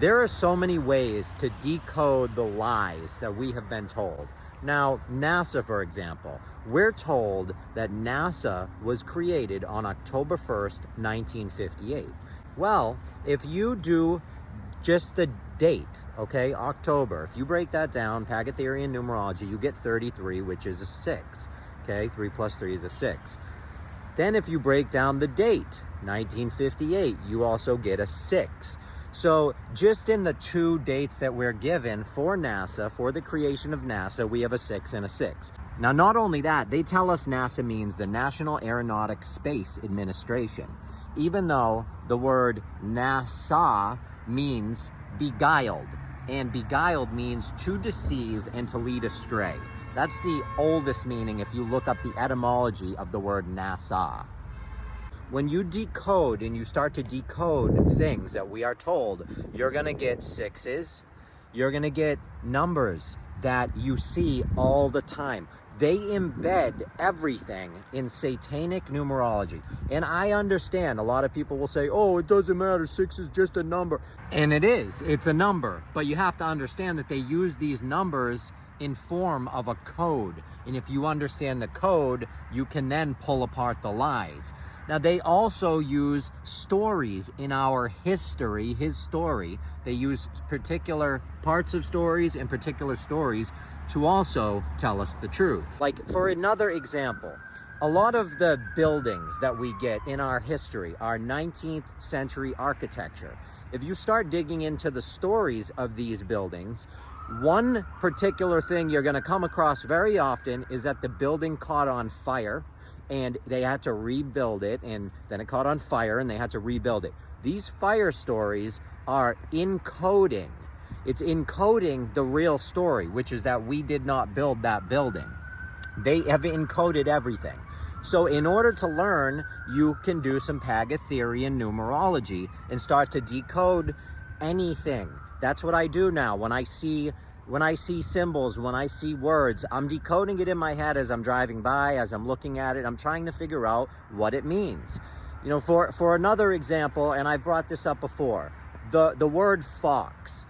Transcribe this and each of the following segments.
There are so many ways to decode the lies that we have been told. Now, NASA, for example, we're told that NASA was created on October 1st, 1958. Well, if you do just the date, okay, October, if you break that down, Pythagorean numerology, you get 33, which is a 6, okay? 3 plus 3 is a 6. Then if you break down the date, 1958, you also get a 6. So just in the 2 dates that we're given for NASA, for the creation of NASA, we have a 6 and a 6. Now, not only that, they tell us NASA means the National Aeronautic Space Administration, even though the word NASA means beguiled, and beguiled means to deceive and to lead astray. That's the oldest meaning if you look up the etymology of the word NASA. When you decode and you start to decode things that we are told, you're going to get 6s, you're going to get numbers that you see all the time. They embed everything in satanic numerology. And I understand a lot of people will say, oh, it doesn't matter, 6 is just a number. And it is, it's a number. But you have to understand that they use these numbers in form of a code. And if you understand the code, you can then pull apart the lies. Now, they also use stories in our history, his story. They use particular parts of stories and particular stories to also tell us the truth. Like, for another example, a lot of the buildings that we get in our history are 19th century architecture. If you start digging into the stories of these buildings, one particular thing you're going to come across very often is that the building caught on fire and they had to rebuild it, and then it caught on fire and they had to rebuild it. These fire stories are encoding. It's encoding the real story, which is that we did not build that building. They have encoded everything. So in order to learn, you can do some Pythagorean numerology and start to decode anything. That's what I do now. When I see symbols, when I see words, I'm decoding it in my head as I'm driving by, as I'm looking at it. I'm trying to figure out what it means. You know, for another example, and I've brought this up before, the word fox,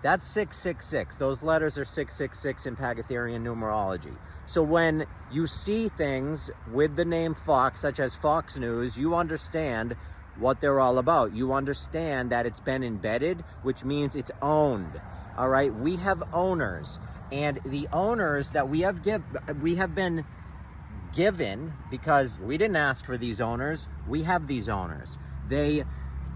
that's 666. Those letters are 666 in Pythagorean numerology. So when you see things with the name Fox, such as Fox News, you understand what they're all about. You understand that it's been embedded, which means it's owned. All right, we have owners, and the owners that we have been given, because we didn't ask for these owners, we have these owners. They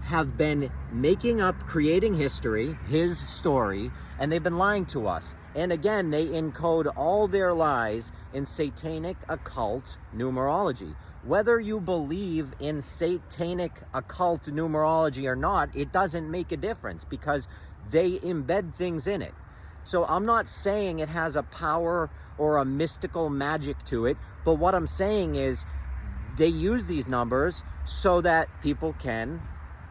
have been making up, creating history, his story, and they've been lying to us. And again, they encode all their lies in satanic occult numerology. Whether you believe in satanic occult numerology or not, it doesn't make a difference because they embed things in it. So I'm not saying it has a power or a mystical magic to it, but what I'm saying is they use these numbers so that people can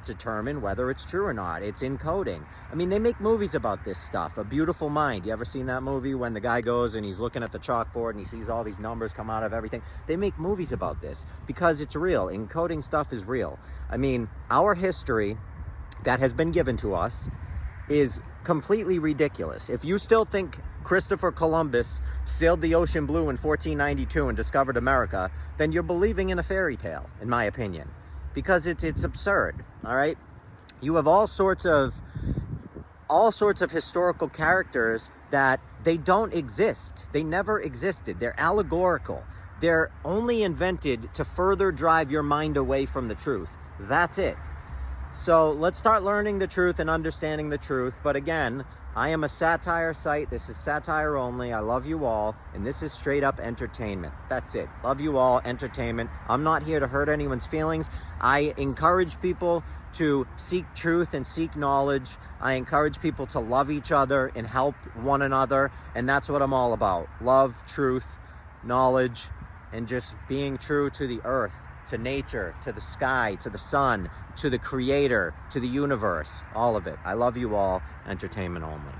determine whether it's true or not. It's encoding. I mean, they make movies about this stuff. A Beautiful Mind. You ever seen that movie when the guy goes and he's looking at the chalkboard and he sees all these numbers come out of everything? They make movies about this because it's real. Encoding stuff is real. I mean, our history that has been given to us is completely ridiculous. If you still think Christopher Columbus sailed the ocean blue in 1492 and discovered America, then you're believing in a fairy tale, in my opinion. Because it's absurd, all right? You have all sorts of historical characters that they don't exist. They never existed. They're allegorical. They're only invented to further drive your mind away from the truth. That's it. So let's start learning the truth and understanding the truth. But again, I am a satire site. This is satire only. I love you all. And this is straight up entertainment. That's it. Love you all. Entertainment. I'm not here to hurt anyone's feelings. I encourage people to seek truth and seek knowledge. I encourage people to love each other and help one another. And that's what I'm all about. Love, truth, knowledge, and just being true to the earth, to nature, to the sky, to the sun, to the creator, to the universe, all of it. I love you all. Entertainment only.